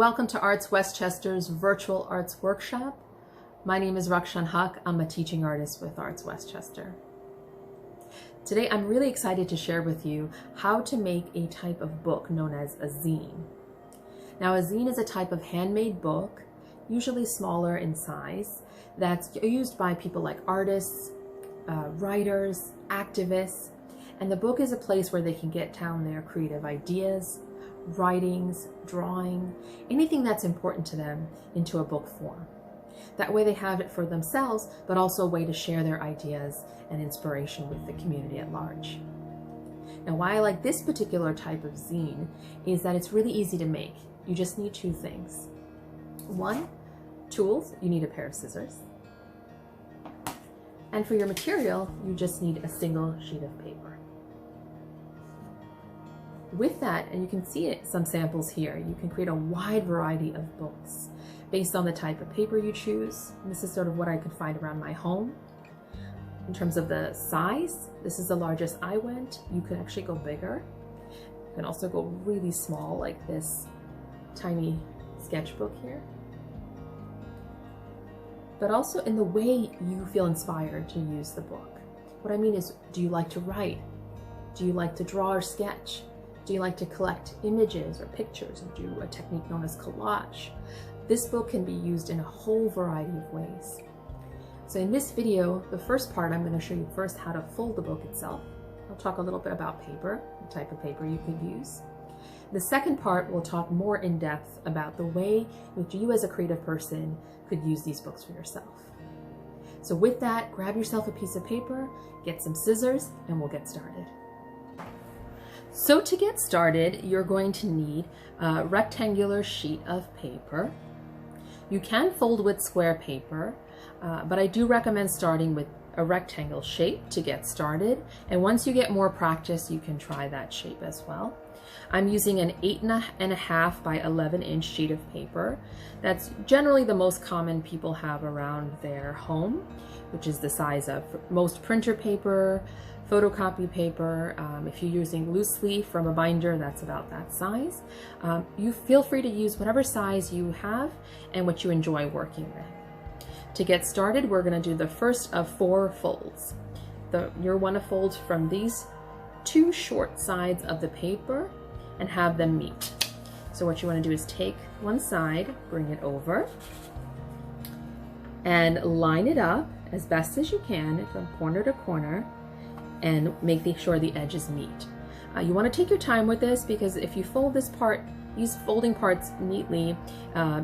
Welcome to ArtsWestchester's virtual arts workshop. My name is Rukhshan Haque. I'm a teaching artist with ArtsWestchester. Today I'm really excited to share with you how to make a type of book known as a zine. Now, a zine is a type of handmade book, usually smaller in size, that's used by people like artists, writers, activists, and the book is a place where they can get down their creative ideas, writings, drawing, anything that's important to them into a book form. That way they have it for themselves, but also a way to share their ideas and inspiration with the community at large. Now, why I like this particular type of zine is that it's really easy to make. You just need two things. One, tools. You need a pair of scissors. And for your material, you just need a single sheet of paper. With that, and you can see it, some samples here, you can create a wide variety of books based on the type of paper you choose. And this is sort of what I could find around my home. In terms of the size, this is the largest I went. You could actually go bigger. You can also go really small, like this tiny sketchbook here. But also in the way you feel inspired to use the book. What I mean is, do you like to write? Do you like to draw or sketch? Do you like to collect images or pictures and do a technique known as collage? This book can be used in a whole variety of ways. So in this video, the first part, I'm going to show you first how to fold the book itself. I'll talk a little bit about paper, the type of paper you could use. The second part, we'll talk more in depth about the way which you as a creative person could use these books for yourself. So with that, grab yourself a piece of paper, get some scissors, and we'll get started. So to get started, you're going to need a rectangular sheet of paper. You can fold with square paper, but I do recommend starting with a rectangle shape to get started. And once you get more practice, you can try that shape as well. I'm using an 8.5 by 11 inch sheet of paper. That's generally the most common people have around their home, which is the size of most printer paper, photocopy paper. If you're using loose leaf from a binder, that's about that size. You feel free to use whatever size you have and what you enjoy working with. To get started, we're going to do the first of 4 folds. You'll want to fold from these 2 short sides of the paper and have them meet. So what you want to do is take one side, bring it over, and line it up as best as you can from corner to corner, and make sure the edges meet. You want to take your time with this because if you fold this part, these folding parts neatly,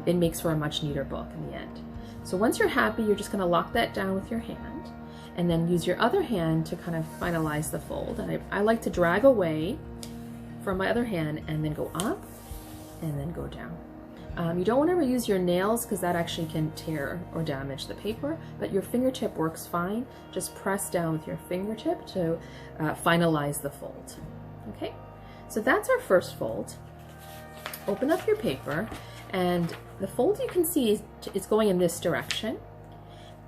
it makes for a much neater book in the end. So once you're happy, you're just going to lock that down with your hand and then use your other hand to kind of finalize the fold. And I like to drag away from my other hand and then go up and then go down. You don't want to use your nails because that actually can tear or damage the paper, but your fingertip works fine. Just press down with your fingertip to finalize the fold. Okay, so that's our first fold. Open up your paper, and the fold you can see is going in this direction,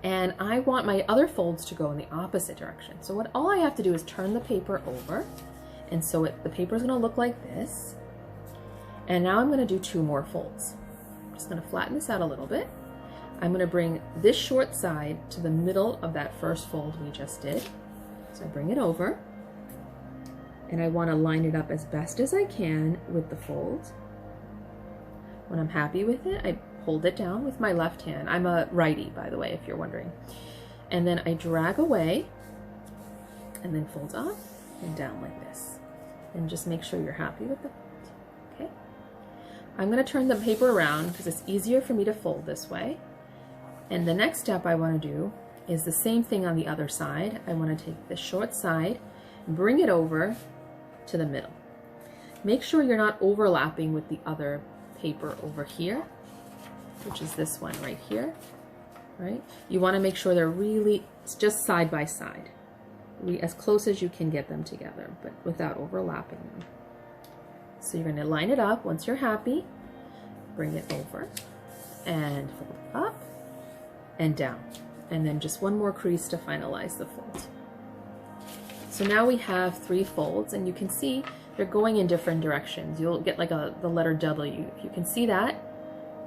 and I want my other folds to go in the opposite direction. So all I have to do is turn the paper over, and so the paper is going to look like this. And now I'm going to do 2 more folds. I'm just going to flatten this out a little bit. I'm going to bring this short side to the middle of that first fold we just did. So I bring it over, and I want to line it up as best as I can with the fold. When I'm happy with it, I hold it down with my left hand. I'm a righty, by the way, if you're wondering. And then I drag away and then fold up and down like this. And just make sure you're happy with it. Okay. I'm going to turn the paper around because it's easier for me to fold this way. And the next step I want to do is the same thing on the other side. I want to take the short side, bring it over to the middle. Make sure you're not overlapping with the other paper over here, which is this one right here, right? You want to make sure they're really just side by side, as close as you can get them together, but without overlapping them. So you're going to line it up. Once you're happy, bring it over and fold up and down. And then just one more crease to finalize the fold. So now we have 3 folds, and you can see they're going in different directions. You'll get like the letter W. You can see that.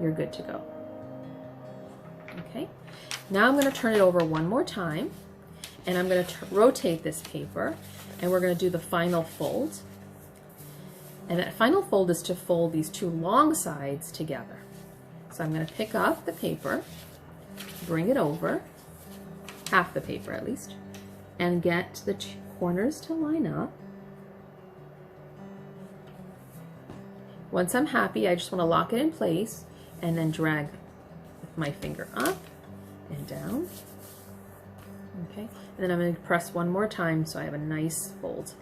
you're good to go. Okay, now I'm going to turn it over one more time, and I'm going to rotate this paper, and we're going to do the final fold. And that final fold is to fold these two long sides together. So I'm going to pick up the paper, bring it over, half the paper at least, and get the two corners to line up. Once I'm happy, I just want to lock it in place and then drag with my finger up and down. Okay, and then I'm going to press one more time so I have a nice fold.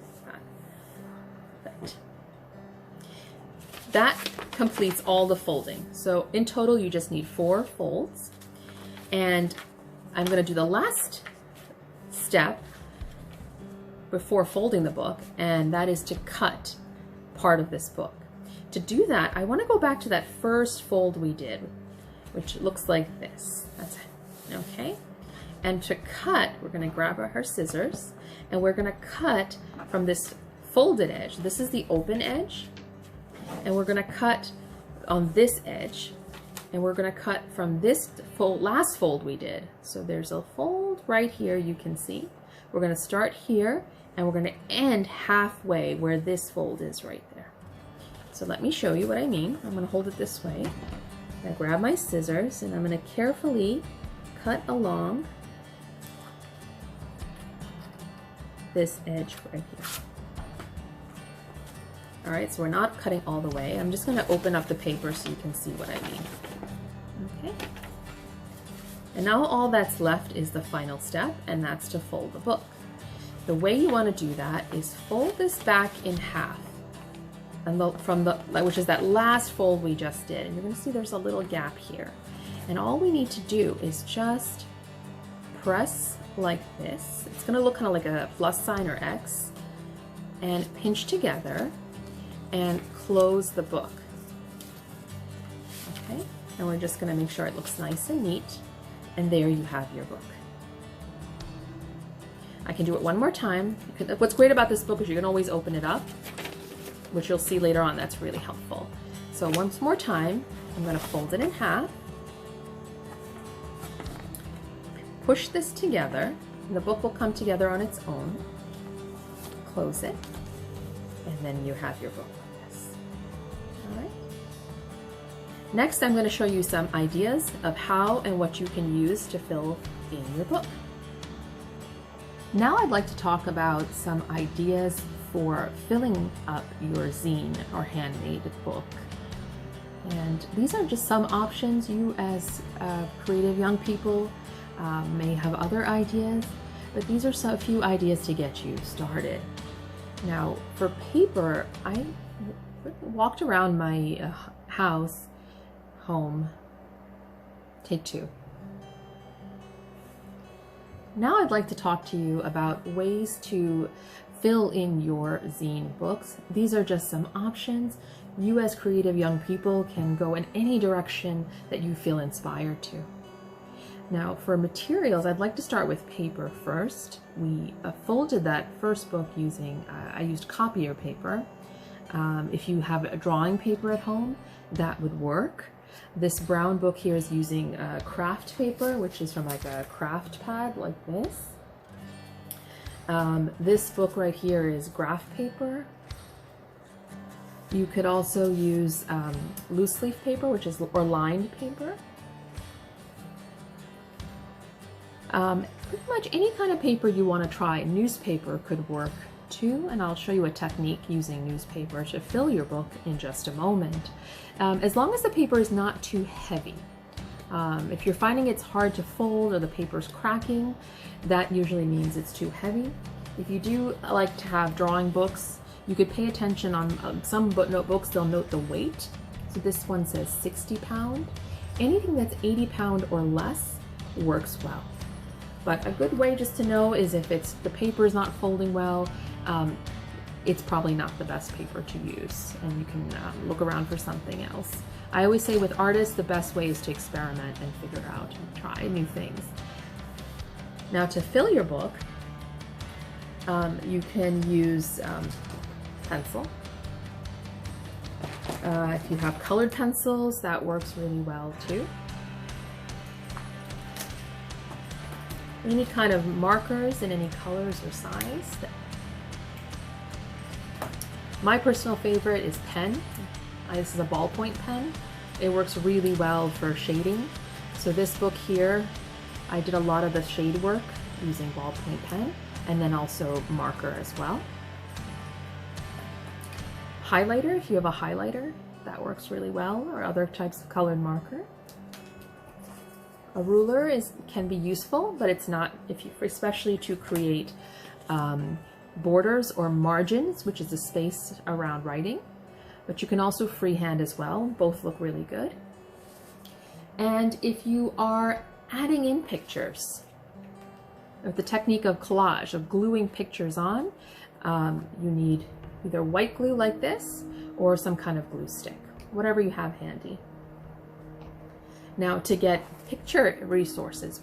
That completes all the folding. So in total, you just need 4 folds. And I'm going to do the last step before folding the book, and that is to cut part of this book. To do that, I want to go back to that first fold we did, which looks like this. That's it. Okay? And to cut, we're going to grab our scissors, and we're going to cut from this folded edge. This is the open edge. And we're going to cut on this edge, and we're going to cut from this last fold we did. So there's a fold right here, you can see. We're going to start here, and we're going to end halfway where this fold is right there. So let me show you what I mean. I'm going to hold it this way. I grab my scissors, and I'm going to carefully cut along this edge right here. All right, so we're not cutting all the way. I'm just going to open up the paper so you can see what I mean. Okay. And now all that's left is the final step, and that's to fold the book. The way you want to do that is fold this back in half, and which is that last fold we just did. And you're going to see there's a little gap here. And all we need to do is just press like this. It's going to look kind of like a plus sign or X, and pinch together and close the book. Okay, and we're just going to make sure it looks nice and neat, and there you have your book. I can do it one more time. What's great about this book is you can always open it up, which you'll see later on. That's really helpful. So once more time, I'm going to fold it in half, push this together, and the book will come together on its own. Close it, and then you have your book. Next, I'm going to show you some ideas of how and what you can use to fill in your book. Now I'd like to talk about some ideas for filling up your zine or handmade book. And these are just some options. You as creative young people may have other ideas, but these are a few ideas to get you started. Now for paper, I walked around my home. Take 2. Now I'd like to talk to you about ways to fill in your zine books. These are just some options. You as creative young people can go in any direction that you feel inspired to. Now for materials, I'd like to start with paper first. We folded that first book using, I used copier paper. If you have a drawing paper at home, that would work. This brown book here is using craft paper, which is from like a craft pad like this. This book right here is graph paper. You could also use loose leaf paper, or lined paper. Pretty much any kind of paper you want to try. Newspaper could work too, and I'll show you a technique using newspaper to fill your book in just a moment. As long as the paper is not too heavy. If you're finding it's hard to fold or the paper's cracking, that usually means it's too heavy. If you do like to have drawing books, you could pay attention on some notebooks, they'll note the weight. So this one says 60 pound. Anything that's 80 pound or less works well. But a good way just to know is if the paper is not folding well, it's probably not the best paper to use, and you can look around for something else. I always say with artists, the best way is to experiment and figure out and try new things. Now to fill your book, you can use pencil. If you have colored pencils, that works really well too. Any kind of markers in any colors or size. My personal favorite is pen. This is a ballpoint pen. It works really well for shading. So this book here, I did a lot of the shade work using ballpoint pen, and then also marker as well. Highlighter, if you have a highlighter, that works really well, or other types of colored marker. A ruler can be useful, but it's not, especially to create borders or margins, which is the space around writing. But you can also freehand as well. Both look really good. And if you are adding in pictures, with the technique of collage, of gluing pictures on, you need either white glue like this or some kind of glue stick, whatever you have handy. Now, to get picture resources,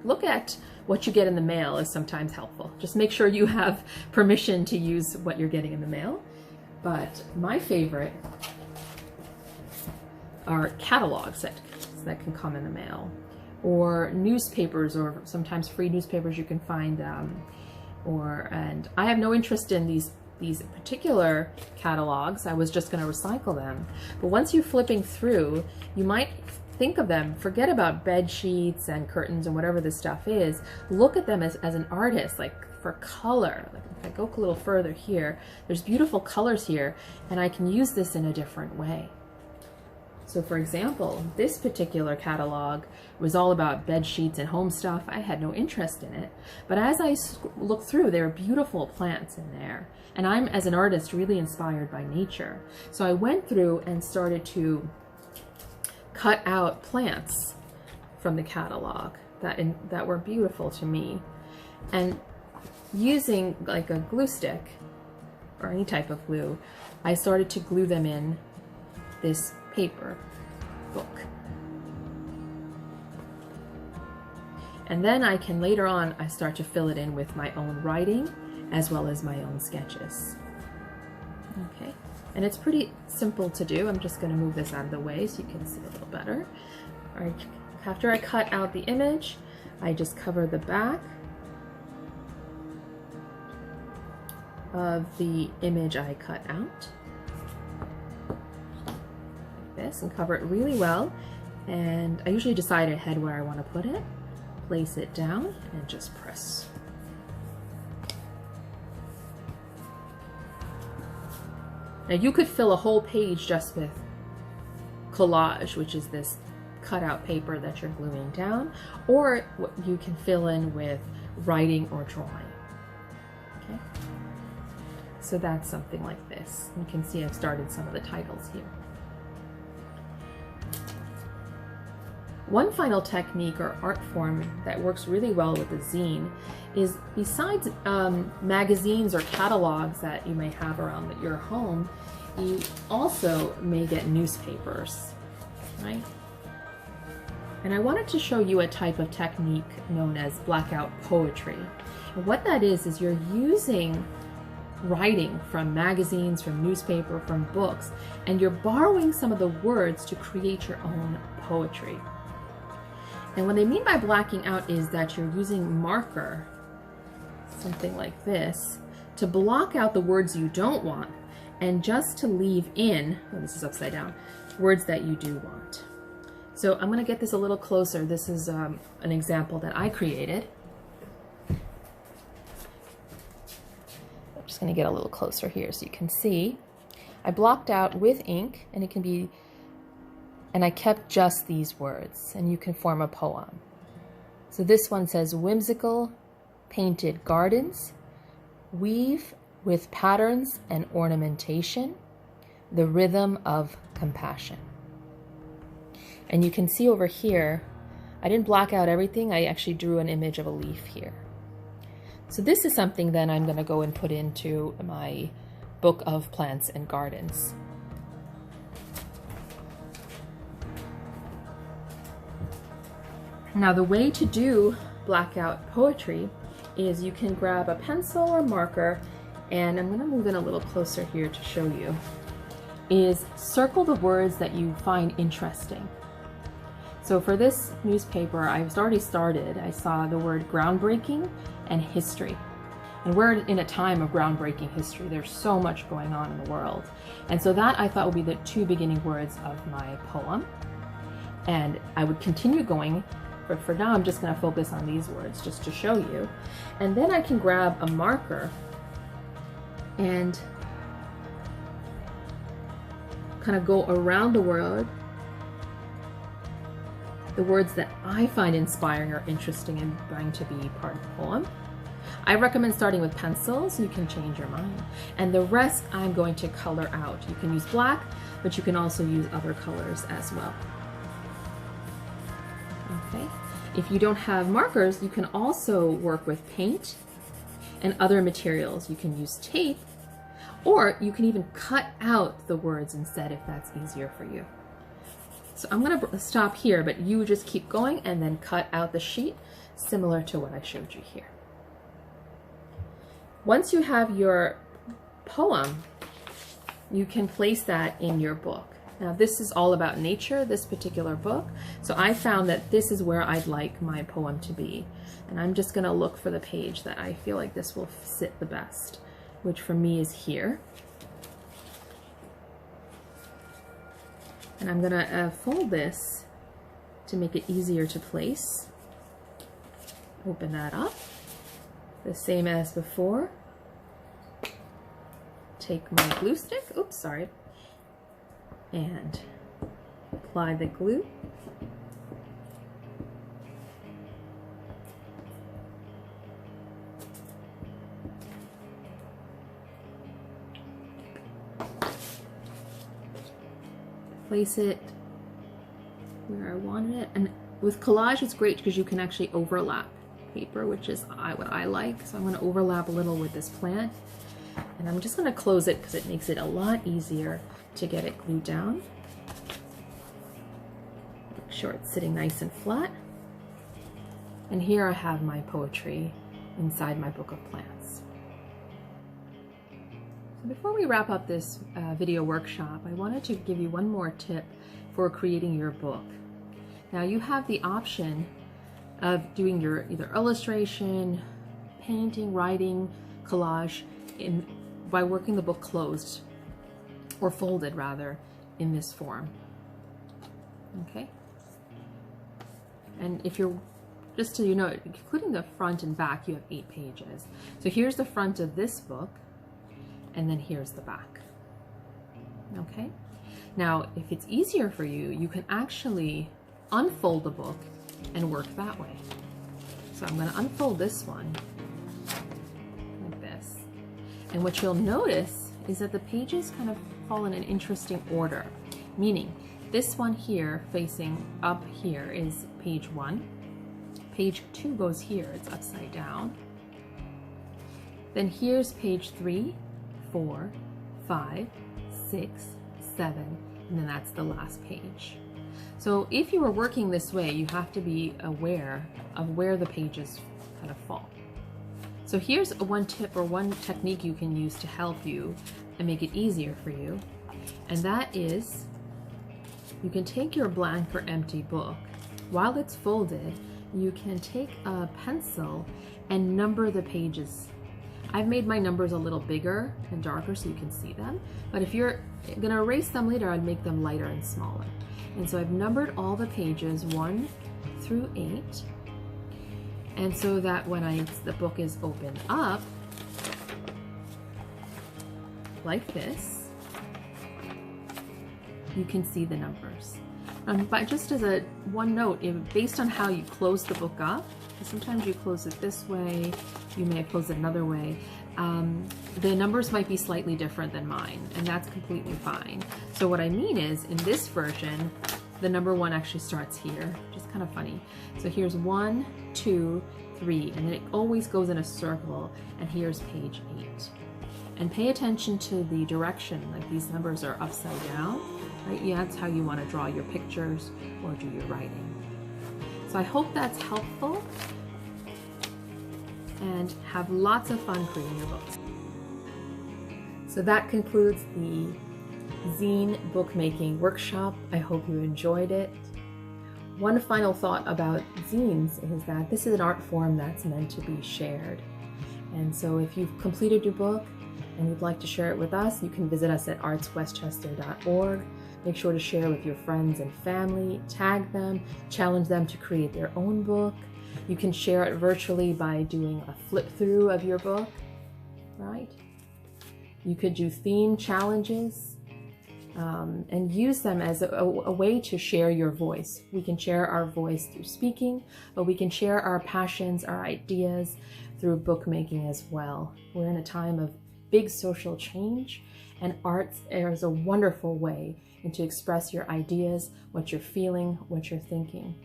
look at what you get in the mail is sometimes helpful. Just make sure you have permission to use what you're getting in the mail. But my favorite are catalogs that can come in the mail, or newspapers, or sometimes free newspapers you can find. And I have no interest in these particular catalogs. I was just going to recycle them. But once you're flipping through, you might think of them, forget about bed sheets and curtains and whatever this stuff is. Look at them as an artist, like for color. Like if I go a little further here, there's beautiful colors here, and I can use this in a different way. So for example, this particular catalog was all about bed sheets and home stuff. I had no interest in it. But as I looked through, there are beautiful plants in there. And I'm, as an artist, really inspired by nature. So I went through and started to cut out plants from the catalog that were beautiful to me. And using like a glue stick or any type of glue, I started to glue them in this paper book. And then I can later on, I start to fill it in with my own writing as well as my own sketches. Okay, and it's pretty simple to do. I'm just going to move this out of the way so you can see a little better. All right, after I cut out the image, I just cover the back of the image I cut out. And cover it really well, and I usually decide ahead where I want to put it, place it down, and just press. Now you could fill a whole page just with collage, which is this cutout paper that you're gluing down, or you can fill in with writing or drawing. Okay, so that's something like this. You can see I've started some of the titles here. One final technique or art form that works really well with a zine is, besides magazines or catalogs that you may have around your home, you also may get newspapers, right? And I wanted to show you a type of technique known as blackout poetry. And what that is you're using writing from magazines, from newspaper, from books, and you're borrowing some of the words to create your own poetry. And what they mean by blacking out is that you're using marker, something like this, to block out the words you don't want, and just to leave in, oh, this is upside down, words that you do want. So I'm going to get this a little closer. This is an example that I created. I'm just going to get a little closer here so you can see. I blocked out with ink, and it can be, and I kept just these words, and you can form a poem. So this one says, whimsical painted gardens, weave with patterns and ornamentation, the rhythm of compassion. And you can see over here, I didn't black out everything, I actually drew an image of a leaf here. So this is something then I'm going to go and put into my book of plants and gardens. Now the way to do blackout poetry is you can grab a pencil or marker, and I'm going to move in a little closer here to show you. is circle the words that you find interesting. So for this newspaper, I've already started. I saw the word groundbreaking and history. And we're in a time of groundbreaking history. There's so much going on in the world. And so that I thought would be the two beginning words of my poem. And I would continue going, but for now I'm just going to focus on these words just to show you. And then I can grab a marker and kind of go around the word, the words that I find inspiring or interesting and going to be part of the poem. I recommend starting with pencils. You can change your mind. And the rest I'm going to color out. You can use black, but you can also use other colors as well. Okay. If you don't have markers, you can also work with paint and other materials. You can use tape, or you can even cut out the words instead if that's easier for you. So I'm going to stop here, but you just keep going and then cut out the sheet similar to what I showed you here. Once you have your poem, you can place that in your book. Now this is all about nature, this particular book. So I found that this is where I'd like my poem to be. And I'm just going to look for the page that I feel like this will sit the best, which for me is here. And I'm going to fold this to make it easier to place. Open that up. The same as before. Take my glue stick, oops, sorry, and apply the glue. Place it where I wanted it. And with collage, it's great because you can actually overlap paper, which is what I like. So I'm going to overlap a little with this plant, and I'm just going to close it because it makes it a lot easier to get it glued down. Make sure it's sitting nice and flat. And here I have my poetry inside my book of plants. So before we wrap up this video workshop, I wanted to give you one more tip for creating your book. Now you have the option of doing your either illustration, painting, writing, collage by working the book closed, or folded rather, in this form. Okay? And if you're, just so you know, including the front and back, you have 8 pages. So here's the front of this book, and then here's the back. Okay? Now, if it's easier for you, you can actually unfold the book and work that way. So I'm going to unfold this one like this. And what you'll notice is that the pages kind of fall in an interesting order, meaning this one here facing up here is page 1. Page 2 goes here, it's upside down. Then here's page 3, 4, 5, 6, 7, and then that's the last page. So if you were working this way, you have to be aware of where the pages kind of fall. So here's one tip or one technique you can use to help you and make it easier for you. And that is, you can take your blank or empty book. While it's folded, you can take a pencil and number the pages. I've made my numbers a little bigger and darker so you can see them. But if you're gonna erase them later, I'd make them lighter and smaller. And so I've numbered all the pages 1 through 8. And so that when the book is opened up, like this, you can see the numbers. But just as a one note, based on how you close the book up, sometimes you close it this way, you may close it another way, the numbers might be slightly different than mine, and that's completely fine. So what I mean is, in this version, the number 1 actually starts here, which is kind of funny. So here's 1, 2, 3, and then it always goes in a circle, and here's page 8. And pay attention to the direction, like these numbers are upside down, right? Yeah, that's how you want to draw your pictures or do your writing. So I hope that's helpful, and have lots of fun creating your books. So that concludes the zine bookmaking workshop. I hope you enjoyed it. One final thought about zines is that this is an art form that's meant to be shared. And so if you've completed your book and you'd like to share it with us, you can visit us at ArtsWestchester.org. Make sure to share with your friends and family, tag them, challenge them to create their own book. You can share it virtually by doing a flip through of your book, right? You could do theme challenges and use them as a way to share your voice. We can share our voice through speaking, but we can share our passions, our ideas through bookmaking as well. We're in a time of big social change, and art is a wonderful way to express your ideas, what you're feeling, what you're thinking.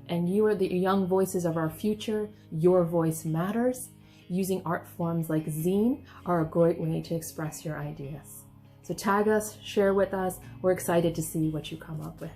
And you are the young voices of our future. Your voice matters. Using art forms like zine are a great way to express your ideas. So tag us, share with us. We're excited to see what you come up with.